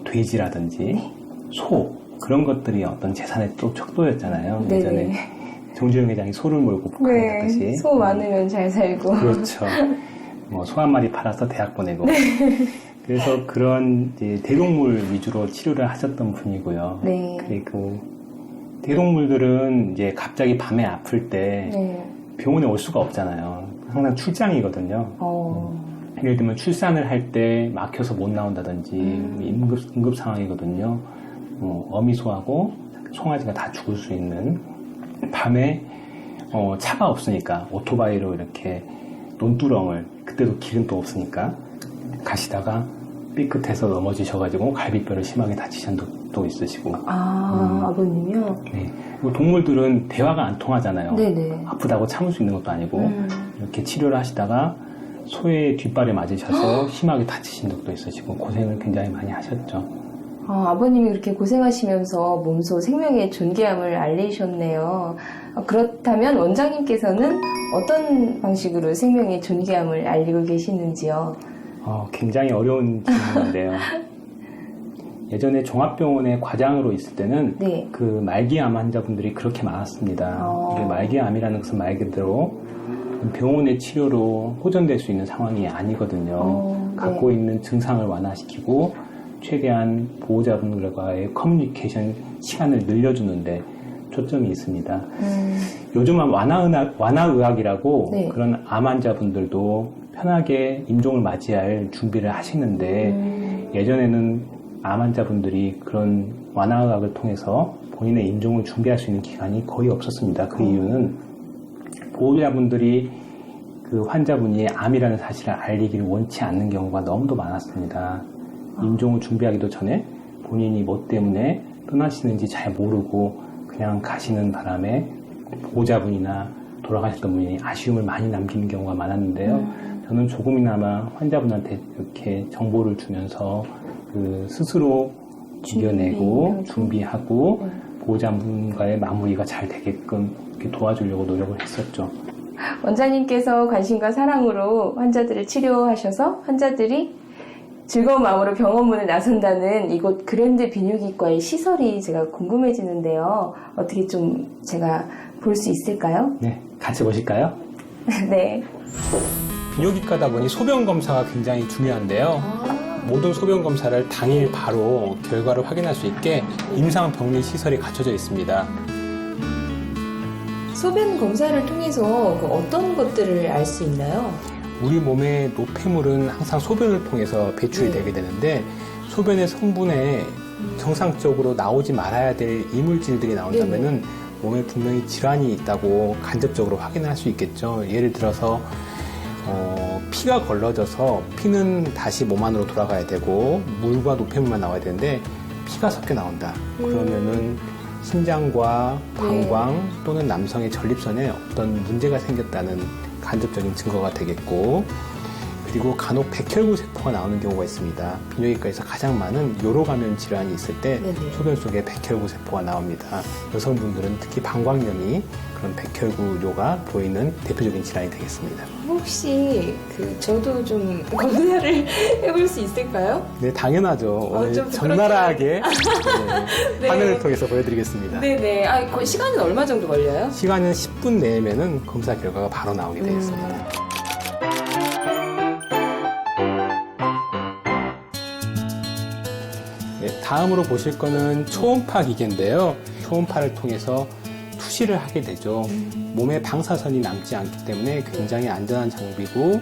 돼지라든지 소 그런 것들이 어떤 재산의 또 척도였잖아요. 네네. 예전에 정주영 회장이 소를 몰고 북한에 갔듯이. 소 많으면 잘 살고. 그렇죠. 소 한 마리 팔아서 대학 보내고. 그래서 그런 이제 대동물 위주로 치료를 하셨던 분이고요. 네. 그리고 대동물들은 이제 갑자기 밤에 아플 때 네. 병원에 올 수가 없잖아요. 항상 출장이거든요. 예를 들면 출산을 할 때 막혀서 못 나온다든지 응급 상황이거든요. 어미소하고 송아지가 다 죽을 수 있는 밤에 차가 없으니까 오토바이로 이렇게 논두렁을 그때도 기름도 없으니까 가시다가 삐끗해서 넘어지셔가지고 갈비뼈를 심하게 다치신 적도 있으시고. 아버님이요? 네. 그리고 동물들은 대화가 안 통하잖아요. 네네. 아프다고 참을 수 있는 것도 아니고 이렇게 치료를 하시다가 소의 뒷발에 맞으셔서 심하게 다치신 적도 있으시고 고생을 굉장히 많이 하셨죠. 아버님이 그렇게 고생하시면서 몸소 생명의 존귀함을 알리셨네요. 그렇다면 원장님께서는 어떤 방식으로 생명의 존귀함을 알리고 계시는지요? 굉장히 어려운 질문인데요. 예전에 종합병원에 과장으로 있을 때는 네. 그 말기암 환자분들이 그렇게 많았습니다. 이게 말기암이라는 것은 말 그대로 병원의 치료로 호전될 수 있는 상황이 아니거든요. 네. 갖고 있는 증상을 완화시키고 최대한 보호자분들과의 커뮤니케이션 시간을 늘려주는데 초점이 있습니다. 요즘은 완화의학이라고 네. 그런 암 환자분들도 편하게 임종을 맞이할 준비를 하시는데 예전에는 암 환자분들이 그런 완화의학을 통해서 본인의 임종을 준비할 수 있는 기간이 거의 없었습니다. 그 이유는 보호자분들이 그 환자분이 암이라는 사실을 알리기를 원치 않는 경우가 너무도 많았습니다. 임종을 준비하기도 전에 본인이 뭐 때문에 떠나시는지 잘 모르고 그냥 가시는 바람에 보호자분이나 돌아가셨던 분이 아쉬움을 많이 남기는 경우가 많았는데요. 저는 조금이나마 환자분한테 이렇게 정보를 주면서 그 스스로 이겨내고 준비하고 보호자분과의 마무리가 잘 되게끔 이렇게 도와주려고 노력을 했었죠. 원장님께서 관심과 사랑으로 환자들을 치료하셔서 환자들이 즐거운 마음으로 병원 문을 나선다는 이곳 그랜드 비뇨기과의 시설이 제가 궁금해지는데요. 어떻게 좀 제가 볼 수 있을까요? 네, 같이 보실까요? 네. 비뇨기과다 보니 소변 검사가 굉장히 중요한데요. 모든 소변 검사를 당일 바로 결과를 확인할 수 있게 임상병리 시설이 갖춰져 있습니다. 소변 검사를 통해서 어떤 것들을 알 수 있나요? 우리 몸의 노폐물은 항상 소변을 통해서 배출이 되게 되는데 소변의 성분에 정상적으로 나오지 말아야 될 이물질들이 나온다면은 몸에 분명히 질환이 있다고 간접적으로 확인할 수 있겠죠. 예를 들어서 피가 걸러져서 피는 다시 몸 안으로 돌아가야 되고 물과 노폐물만 나와야 되는데 피가 섞여 나온다. 그러면은 신장과 방광 또는 남성의 전립선에 어떤 문제가 생겼다는 간접적인 증거가 되겠고, 그리고 간혹 백혈구 세포가 나오는 경우가 있습니다. 비뇨기과에서 가장 많은 요로 감염 질환이 있을 때 소변 속에 백혈구 세포가 나옵니다. 여성분들은 특히 방광염이 그런 백혈구요가 보이는 대표적인 질환이 되겠습니다. 혹시 저도 좀 검사를 해볼 수 있을까요? 네, 당연하죠. 오늘 좀 적나라하게 네. 화면을 통해서 보여드리겠습니다. 네네. 거의 시간은 얼마 정도 걸려요? 시간은 10분 내면은 검사 결과가 바로 나오게 되겠습니다. 네, 다음으로 보실 거는 초음파 기계인데요. 초음파를 통해서 투시를 하게 되죠. 몸에 방사선이 남지 않기 때문에 굉장히 안전한 장비고,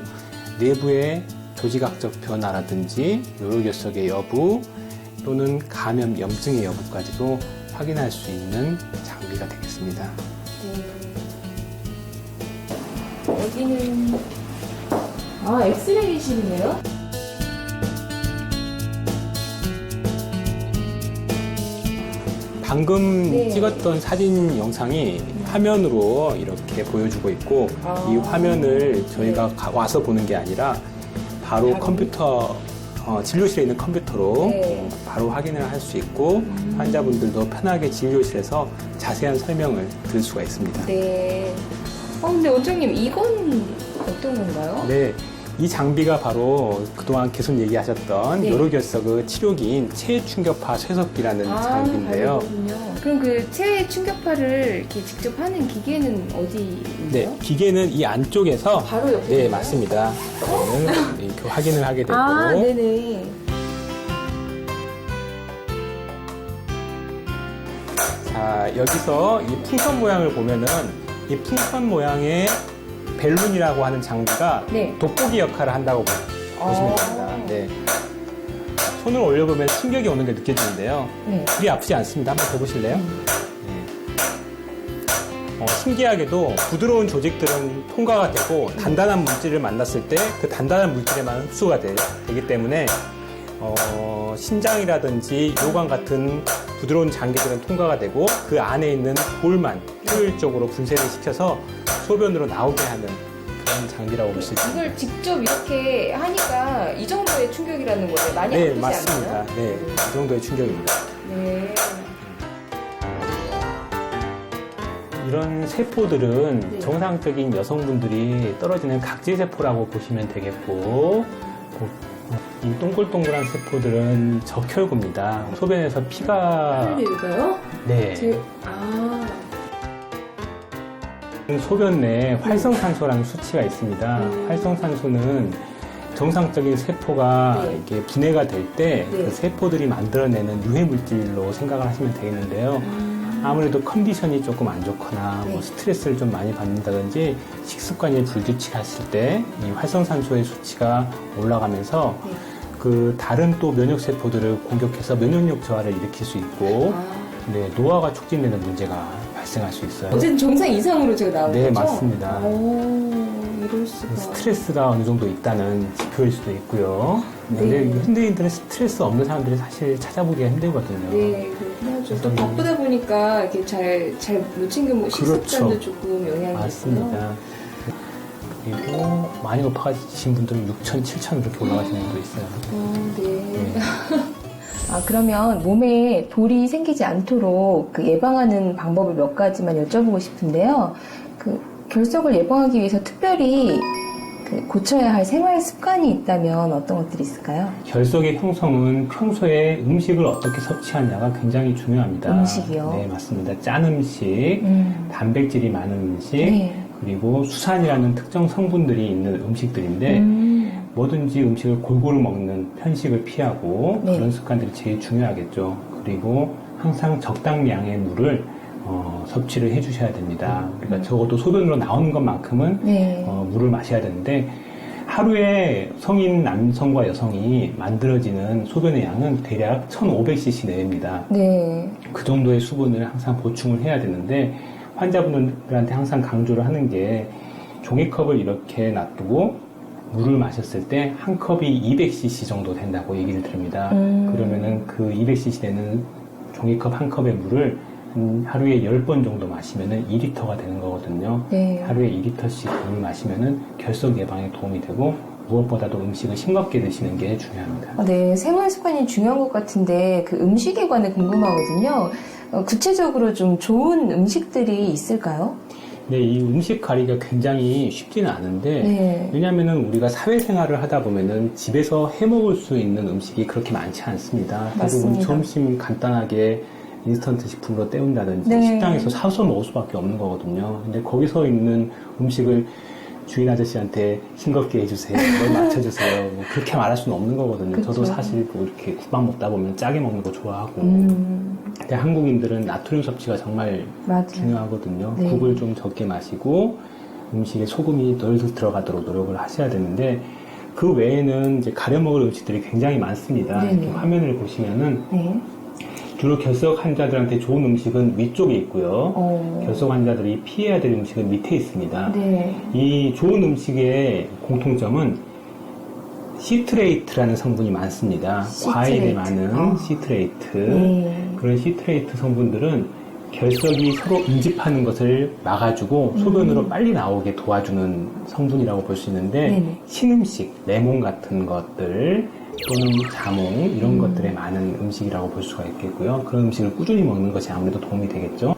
내부의 조직학적 변화라든지 요로결석의 여부 또는 감염 염증의 여부까지도 확인할 수 있는 장비가 되겠습니다. 여기는 엑스레이실이네요. 방금 찍었던 사진 영상이 화면으로 이렇게 보여주고 있고, 이 화면을 저희가 와서 보는 게 아니라 바로 컴퓨터, 진료실에 있는 컴퓨터로 바로 확인을 할 수 있고, 환자분들도 편하게 진료실에서 자세한 설명을 들을 수가 있습니다. 네. 근데 원장님, 이건 어떤 건가요? 네. 이 장비가 바로 그동안 계속 얘기하셨던 요로결석의 치료기인 체충격파 쇠석기라는 장비인데요. 그럼 그 체외 충격파를 이렇게 직접 하는 기계는 어디 있나요? 네, 기계는 이 안쪽에서 바로 옆에 네, 있나요? 맞습니다. 그러면 이렇게 확인을 하게 되고, 네네. 자, 여기서 이 풍선 모양을 보면은 이 풍선 모양의 벨룬이라고 하는 장비가 돋보기 역할을 한다고 보시면 됩니다. 네. 손을 올려보면 충격이 오는 게 느껴지는데요. 그리 아프지 않습니다. 한번 해보실래요? 신기하게도 부드러운 조직들은 통과가 되고, 단단한 물질을 만났을 때 그 단단한 물질에만 흡수가 되기 때문에 신장이라든지 요관 같은 부드러운 장기들은 통과가 되고, 그 안에 있는 볼만 효율적으로 분쇄를 시켜서 소변으로 나오게 하는 그런 장비라고 볼 수 있습니다. 이걸 직접 이렇게 하니까 이 정도의 충격이라는 거예요. 많이 네, 아프지 맞습니다. 않나요? 네, 이 정도의 충격입니다. 네. 이런 세포들은 네. 정상적인 여성분들이 떨어지는 각질세포라고 보시면 되겠고, 이 동글동글한 세포들은 적혈구입니다. 소변에서 피가 흘릴까요? 네. 소변 내에 활성산소라는 수치가 있습니다. 활성산소는 정상적인 세포가 네. 이렇게 분해가 될 때 그 네. 세포들이 만들어내는 유해 물질로 생각을 하시면 되겠는데요. 아무래도 컨디션이 조금 안 좋거나 네. 뭐 스트레스를 좀 많이 받는다든지 식습관이 불규칙하실 때 이 활성산소의 수치가 올라가면서 네. 그 다른 또 면역 세포들을 공격해서 면역력 저하를 일으킬 수 있고 네, 노화가 촉진되는 문제가 발생할 수 있어요. 어쨌든 정상 이상으로 제가 나온 네, 거죠? 맞습니다. 오, 이럴 수가. 스트레스가 어느 정도 있다는 지표일 수도 있고요. 네. 근데 현대인들은 스트레스 없는 사람들이 사실 찾아보기가 힘들거든요. 네, 그렇긴 하죠. 또 바쁘다 보니까 이렇게 잘 못 챙겨 먹고 식습관도 그렇죠. 조금 영향이 있고요. 맞습니다. 그리고 많이 높아지신 분들은 6천, 7천 이렇게 올라가시는 분도 있어요. 네. 그러면 몸에 돌이 생기지 않도록 그 예방하는 방법을 몇 가지만 여쭤보고 싶은데요. 그 결석을 예방하기 위해서 특별히 그 고쳐야 할 생활 습관이 있다면 어떤 것들이 있을까요? 결석의 형성은 평소에 음식을 어떻게 섭취하냐가 굉장히 중요합니다. 음식이요? 네, 맞습니다. 짠 음식, 단백질이 많은 음식, 네. 그리고 수산이라는 특정 성분들이 있는 음식들인데 뭐든지 음식을 골고루 먹는 편식을 피하고 네. 그런 습관들이 제일 중요하겠죠. 그리고 항상 적당량의 물을 섭취를 해주셔야 됩니다. 그러니까 적어도 소변으로 나오는 것만큼은 네. 물을 마셔야 되는데 하루에 성인 남성과 여성이 만들어지는 소변의 양은 대략 1,500cc 내외입니다. 네. 그 정도의 수분을 항상 보충을 해야 되는데 환자분들한테 항상 강조를 하는 게 종이컵을 이렇게 놔두고 물을 마셨을 때 한 컵이 200cc 정도 된다고 얘기를 드립니다. 그러면은 그 200cc 되는 종이컵 한 컵의 물을 하루에 10번 정도 마시면은 2리터가 되는 거거든요. 네. 하루에 2리터씩 물을 마시면은 결석 예방에 도움이 되고 무엇보다도 음식을 싱겁게 드시는 게 중요합니다. 네, 생활 습관이 중요한 것 같은데 그 음식에 관해 궁금하거든요. 구체적으로 좀 좋은 음식들이 있을까요? 네, 이 음식 가리기가 굉장히 쉽지는 않은데 네. 왜냐하면은 우리가 사회생활을 하다 보면은 집에서 해 먹을 수 있는 음식이 그렇게 많지 않습니다. 대부분 맞습니다. 점심 간단하게 인스턴트 식품으로 때운다든지 네. 식당에서 사서 먹을 수밖에 없는 거거든요. 근데 거기서 있는 음식을 주인 아저씨한테 싱겁게 해주세요, 뭘 맞춰주세요, 뭐 그렇게 말할 수는 없는 거거든요. 그쵸. 저도 사실 뭐 이렇게 국밥 먹다 보면 짜게 먹는 거 좋아하고 근데 한국인들은 나트륨 섭취가 정말 맞아요. 중요하거든요. 네. 국을 좀 적게 마시고 음식에 소금이 덜 들어가도록 노력을 하셔야 되는데 그 외에는 이제 가려 먹을 음식들이 굉장히 많습니다. 네네. 이렇게 화면을 보시면은 네. 주로 결석 환자들한테 좋은 음식은 위쪽에 있고요. 어. 결석 환자들이 피해야 될 음식은 밑에 있습니다. 네. 이 좋은 음식의 공통점은 시트레이트라는 성분이 많습니다. 시트레이트. 과일에 많은 아. 시트레이트. 네. 그런 시트레이트 성분들은 결석이 서로 응집하는 것을 막아주고 소변으로 빨리 나오게 도와주는 성분이라고 볼 수 있는데 네네. 신음식, 레몬 같은 것들 또는 자몽 이런 것들에 많은 음식이라고 볼 수가 있겠고요. 그런 음식을 꾸준히 먹는 것이 아무래도 도움이 되겠죠.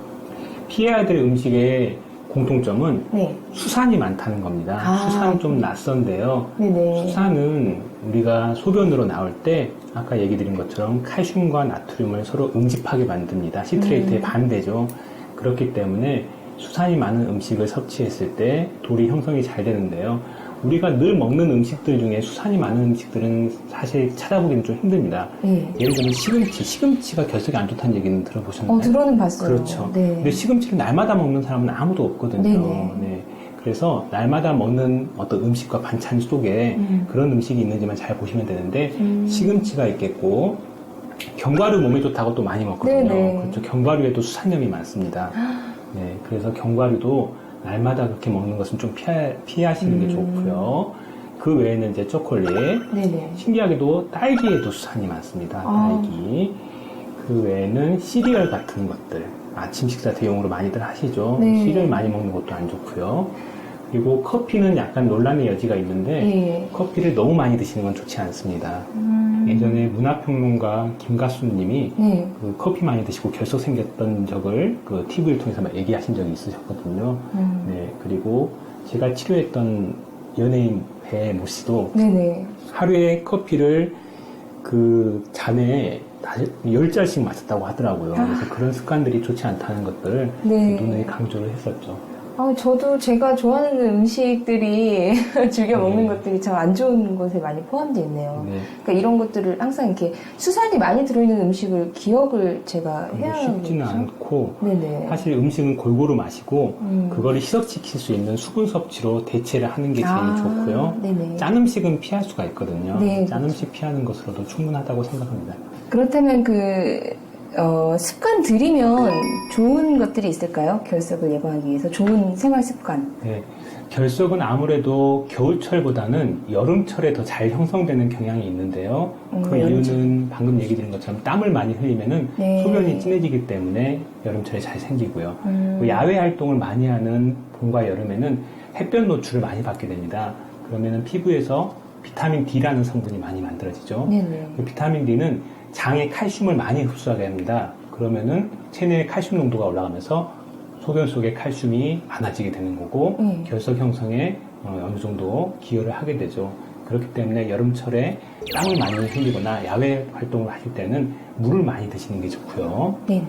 피해야 될 음식의 공통점은 네. 수산이 많다는 겁니다. 아. 수산은 좀 낯선데요. 네네. 수산은 우리가 소변으로 나올 때 아까 얘기 드린 것처럼 칼슘과 나트륨을 서로 응집하게 만듭니다. 시트레이트의 반대죠. 그렇기 때문에 수산이 많은 음식을 섭취했을 때 돌이 형성이 잘 되는데요. 우리가 늘 먹는 음식들 중에 수산이 많은 음식들은 사실 찾아보기는 좀 힘듭니다. 네. 예를 들면 시금치. 시금치가 결석에 안 좋다는 얘기는 들어보셨나요? 들어는 봤어요. 그렇죠. 네. 근데 시금치를 날마다 먹는 사람은 아무도 없거든요. 네네. 네. 그래서 날마다 먹는 어떤 음식과 반찬 속에 그런 음식이 있는지만 잘 보시면 되는데 시금치가 있겠고 견과류 몸에 좋다고 또 많이 먹거든요. 네네. 그렇죠. 견과류에도 수산염이 많습니다. 네. 그래서 견과류도 날마다 그렇게 먹는 것은 좀 피하시는 게 좋고요. 그 외에는 이제 초콜릿. 네네. 신기하게도 딸기에도 수산이 많습니다. 딸기. 그 외에는 시리얼 같은 것들. 아침 식사 대용으로 많이들 하시죠. 네. 시리얼 많이 먹는 것도 안 좋고요. 그리고 커피는 약간 논란의 여지가 있는데 예. 커피를 너무 많이 드시는 건 좋지 않습니다. 예전에 문화평론가 김가수님이 네. 그 커피 많이 드시고 결석 생겼던 적을 그 TV를 통해서 막 얘기하신 적이 있으셨거든요. 네, 그리고 제가 치료했던 연예인 배모 씨도 네네. 하루에 커피를 그 잔에 10잔씩 마셨다고 하더라고요. 그래서 그런 습관들이 좋지 않다는 것들을 네. 누누이 강조를 했었죠. 저도 제가 좋아하는 음식들이 즐겨 먹는 네. 것들이 참 안 좋은 것에 많이 포함되어 있네요. 네. 그러니까 이런 것들을 항상 이렇게 수산이 많이 들어있는 음식을 기억을 제가 해야 쉽지는 하겠죠? 않고 네네. 사실 음식은 골고루 마시고 그거를 희석시킬 수 있는 수분 섭취로 대체를 하는 게 제일 좋고요. 네네. 짠 음식은 피할 수가 있거든요. 네, 짠 그렇죠. 음식 피하는 것으로도 충분하다고 생각합니다. 그렇다면 습관 들이면 좋은 것들이 있을까요? 결석을 예방하기 위해서 좋은 생활 습관. 네. 결석은 아무래도 겨울철보다는 여름철에 더 잘 형성되는 경향이 있는데요. 그 여름철. 이유는 방금 얘기 드린 것처럼 땀을 많이 흘리면은 네. 소변이 진해지기 때문에 여름철에 잘 생기고요. 그 야외 활동을 많이 하는 봄과 여름에는 햇볕 노출을 많이 받게 됩니다. 그러면은 피부에서 비타민 D라는 성분이 많이 만들어지죠. 네네. 그 비타민 D는 장에 칼슘을 많이 흡수하게 합니다. 그러면은 체내의 칼슘 농도가 올라가면서 소변 속에 칼슘이 많아지게 되는 거고 결석 형성에 어느 정도 기여를 하게 되죠. 그렇기 때문에 여름철에 땀을 많이 흘리거나 야외 활동을 하실 때는 물을 많이 드시는 게 좋고요. 네네.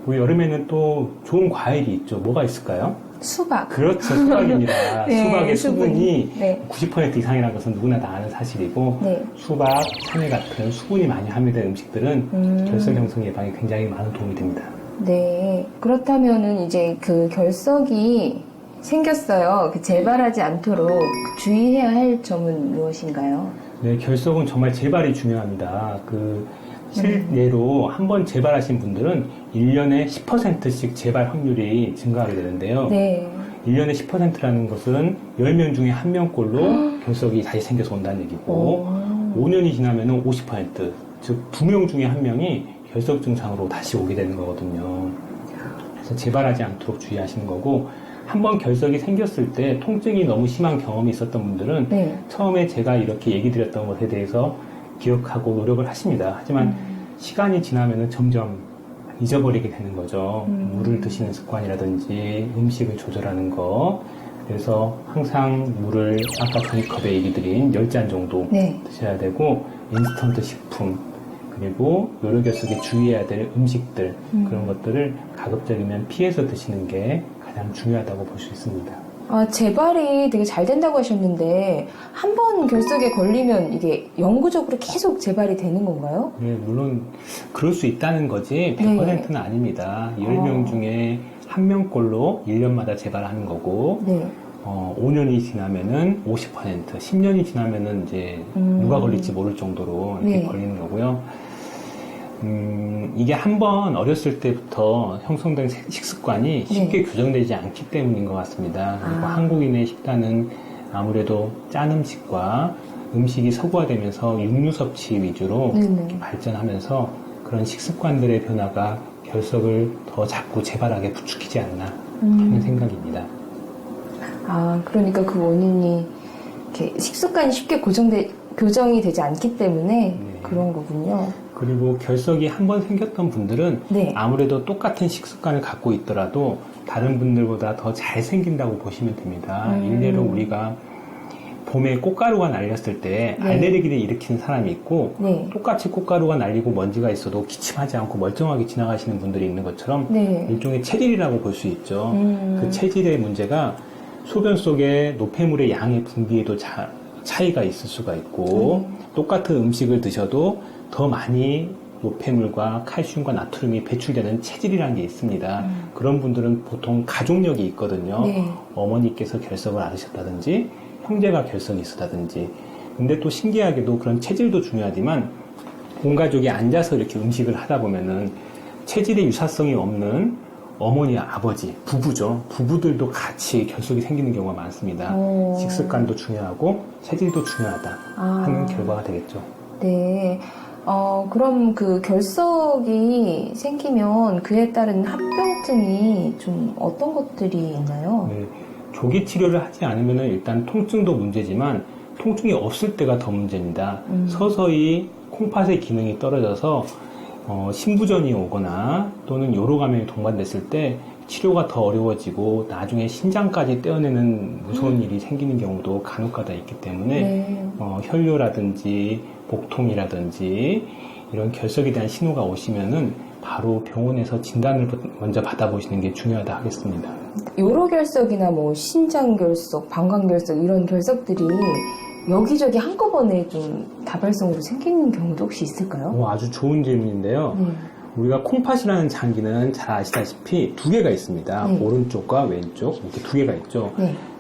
그리고 여름에는 또 좋은 과일이 있죠. 뭐가 있을까요? 수박. 그렇죠. 수박입니다. 네, 수박의 수분이. 수분이 네. 90% 이상이라는 것은 누구나 다 아는 사실이고 네. 수박, 참외 같은 수분이 많이 함유된 음식들은 결석 형성 예방에 굉장히 많은 도움이 됩니다. 네. 그렇다면은 이제 그 결석이 생겼어요. 재발하지 않도록 주의해야 할 점은 무엇인가요? 네, 결석은 정말 재발이 중요합니다. 실례로 한번 재발하신 분들은 1년에 10%씩 재발 확률이 증가하게 되는데요. 네. 1년에 10%라는 것은 10명 중에 1명꼴로 결석이 다시 생겨서 온다는 얘기고 5년이 지나면 50%, 즉 2명 중에 1명이 결석 증상으로 다시 오게 되는 거거든요. 그래서 재발하지 않도록 주의하시는 거고 한번 결석이 생겼을 때 통증이 너무 심한 경험이 있었던 분들은 네. 처음에 제가 이렇게 얘기 드렸던 것에 대해서 기억하고 노력을 하십니다. 하지만 시간이 지나면 점점 잊어버리게 되는 거죠. 물을 드시는 습관이라든지 음식을 조절하는 거. 그래서 항상 물을 아까 종이컵에 얘기 드린 10잔 정도 네. 드셔야 되고 인스턴트 식품 그리고 요로결석에 주의해야 될 음식들 그런 것들을 가급적이면 피해서 드시는 게 가장 중요하다고 볼 수 있습니다. 재발이 되게 잘 된다고 하셨는데 한 번 결석에 걸리면 이게 영구적으로 계속 재발이 되는 건가요? 네, 물론 그럴 수 있다는 거지 100%는 아닙니다. 10명 중에 1명꼴로 1년마다 재발하는 거고 네. 5년이 지나면은 50%, 10년이 지나면은 이제 누가 걸릴지 모를 정도로 이렇게 네. 걸리는 거고요. 이게 한번 어렸을 때부터 형성된 식습관이 쉽게 교정되지 않기 때문인 것 같습니다. 그리고 한국인의 식단은 아무래도 짠 음식과 음식이 서구화되면서 육류 섭취 위주로 이렇게 발전하면서 그런 식습관들의 변화가 결석을 더 자꾸 재발하게 부추기지 않나 하는 생각입니다. 그러니까 그 원인이 이렇게 식습관이 쉽게 교정이 되지 않기 때문에 그런 거군요. 그리고 결석이 한 번 생겼던 분들은 아무래도 똑같은 식습관을 갖고 있더라도 다른 분들보다 더 잘 생긴다고 보시면 됩니다. 일례로 우리가 봄에 꽃가루가 날렸을 때 알레르기를 일으키는 사람이 있고 똑같이 꽃가루가 날리고 먼지가 있어도 기침하지 않고 멀쩡하게 지나가시는 분들이 있는 것처럼 일종의 체질이라고 볼 수 있죠. 그 체질의 문제가 소변 속에 노폐물의 양의 분비에도 차이가 있을 수가 있고 똑같은 음식을 드셔도 더 많이 노폐물과 칼슘과 나트륨이 배출되는 체질이라는 게 있습니다. 그런 분들은 보통 가족력이 있거든요. 어머니께서 결석을 앓으셨다든지 형제가 결석이 있었다든지. 근데 또 신기하게도 그런 체질도 중요하지만 온 가족이 앉아서 이렇게 음식을 하다 보면은 체질의 유사성이 없는 어머니, 아버지, 부부죠. 부부들도 같이 결석이 생기는 경우가 많습니다. 식습관도 중요하고 체질도 중요하다 하는 결과가 되겠죠. 네. 그럼 그 결석이 생기면 그에 따른 합병증이 좀 어떤 것들이 있나요? 네. 조기 치료를 하지 않으면 일단 통증도 문제지만 통증이 없을 때가 더 문제입니다. 서서히 콩팥의 기능이 떨어져서 심부전이 오거나 또는 요로 감염이 동반됐을 때 치료가 더 어려워지고 나중에 신장까지 떼어내는 무서운 일이 생기는 경우도 간혹가다 있기 때문에 혈뇨라든지 복통이라든지 이런 결석에 대한 신호가 오시면은 바로 병원에서 진단을 먼저 받아보시는 게 중요하다 하겠습니다. 요로 결석이나 뭐 신장 결석, 방광 결석 이런 결석들이 여기저기 한꺼번에 좀 다발성으로 생기는 경우도 혹시 있을까요? 아주 좋은 질문인데요. 우리가 콩팥이라는 장기는 잘 아시다시피 두 개가 있습니다. 오른쪽과 왼쪽 이렇게 두 개가 있죠.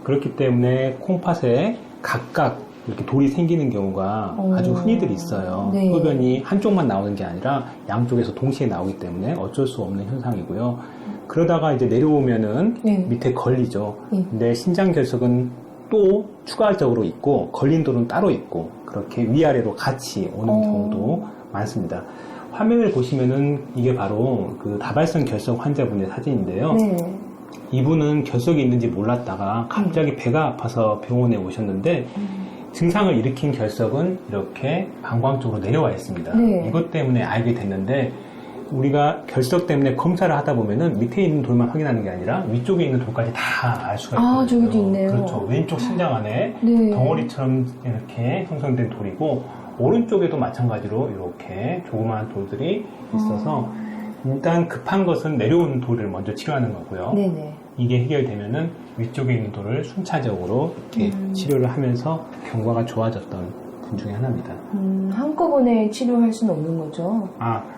그렇기 때문에 콩팥에 각각 이렇게 돌이 생기는 경우가 아주 흔히들 있어요. 흡연이 한쪽만 나오는 게 아니라 양쪽에서 동시에 나오기 때문에 어쩔 수 없는 현상이고요. 그러다가 이제 내려오면은 밑에 걸리죠. 근데 신장 결석은 또 추가적으로 있고 걸린 돌은 따로 있고 그렇게 위아래로 같이 오는 경우도 많습니다. 화면을 보시면은 이게 바로 그 다발성 결석 환자분의 사진인데요. 이분은 결석이 있는지 몰랐다가 갑자기 배가 아파서 병원에 오셨는데 증상을 일으킨 결석은 이렇게 방광 쪽으로 내려와 있습니다. 이것 때문에 알게 됐는데 우리가 결석 때문에 검사를 하다 보면은 밑에 있는 돌만 확인하는 게 아니라 위쪽에 있는 돌까지 다 알 수가 있거든요. 저기도 있네요. 그렇죠. 왼쪽 신장 안에 덩어리처럼 이렇게 형성된 돌이고 오른쪽에도 마찬가지로 이렇게 조그마한 돌들이 있어서 일단 급한 것은 내려오는 돌을 먼저 치료하는 거고요. 이게 해결되면은 위쪽에 있는 돌을 순차적으로 이렇게 치료를 하면서 경과가 좋아졌던 분 중에 하나입니다. 한꺼번에 치료할 수는 없는 거죠?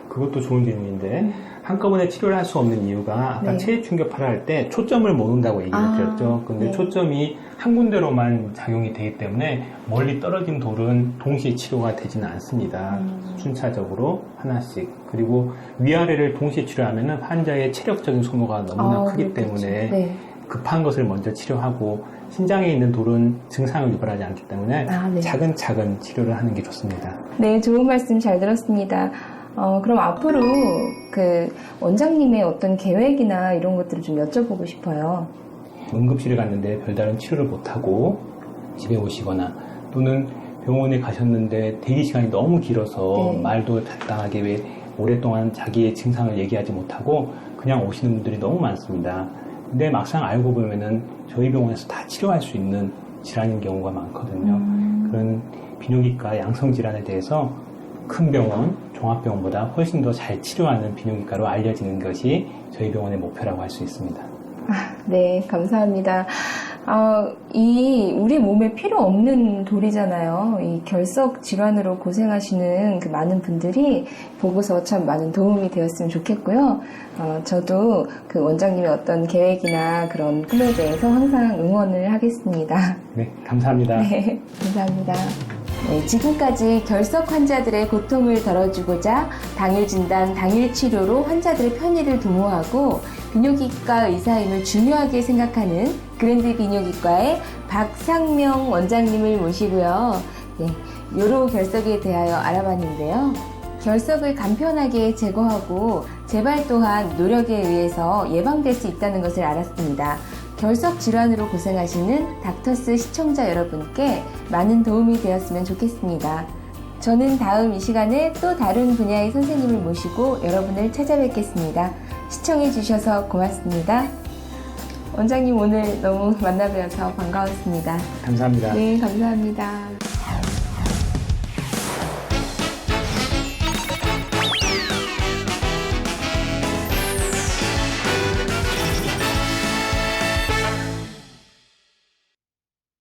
그것도 좋은 질문인데 한꺼번에 치료를 할 수 없는 이유가 아까 체액 충격파를 할 때 초점을 못 온다고 얘기를 드렸죠. 근데 초점이 한 군데로만 작용이 되기 때문에 멀리 떨어진 돌은 동시에 치료가 되지는 않습니다. 순차적으로 하나씩. 그리고 위아래를 동시에 치료하면 환자의 체력적인 소모가 너무나 크기 때문에 급한 것을 먼저 치료하고 신장에 있는 돌은 증상을 유발하지 않기 때문에 차근차근 치료를 하는 게 좋습니다. 네, 좋은 말씀 잘 들었습니다. 그럼 앞으로 그 원장님의 어떤 계획이나 이런 것들을 좀 여쭤보고 싶어요. 응급실에 갔는데 별다른 치료를 못하고 집에 오시거나 또는 병원에 가셨는데 대기 시간이 너무 길어서 말도 간단하게 왜 오랫동안 자기의 증상을 얘기하지 못하고 그냥 오시는 분들이 너무 많습니다. 근데 막상 알고 보면은 저희 병원에서 다 치료할 수 있는 질환인 경우가 많거든요. 그런 비뇨기과 양성질환에 대해서 큰 병원, 종합병원보다 훨씬 더 잘 치료하는 비뇨기과로 알려지는 것이 저희 병원의 목표라고 할 수 있습니다. 네, 감사합니다. 우리 몸에 필요 없는 돌이잖아요. 이 결석 질환으로 고생하시는 그 많은 분들이 보고서 참 많은 도움이 되었으면 좋겠고요. 저도 그 원장님의 어떤 계획이나 그런 플랜에 대해서 항상 응원을 하겠습니다. 네, 감사합니다. 네, 감사합니다. 네, 지금까지 결석 환자들의 고통을 덜어주고자 당일 진단, 당일 치료로 환자들의 편의를 도모하고 비뇨기과 의사임을 중요하게 생각하는 그랜드 비뇨기과의 박상명 원장님을 모시고요. 네, 요로 결석에 대하여 알아봤는데요. 결석을 간편하게 제거하고 재발 또한 노력에 의해서 예방될 수 있다는 것을 알았습니다. 결석 질환으로 고생하시는 닥터스 시청자 여러분께 많은 도움이 되었으면 좋겠습니다. 저는 다음 이 시간에 또 다른 분야의 선생님을 모시고 여러분을 찾아뵙겠습니다. 시청해주셔서 고맙습니다. 원장님 오늘 너무 만나뵈어서 반가웠습니다. 감사합니다. 네, 감사합니다.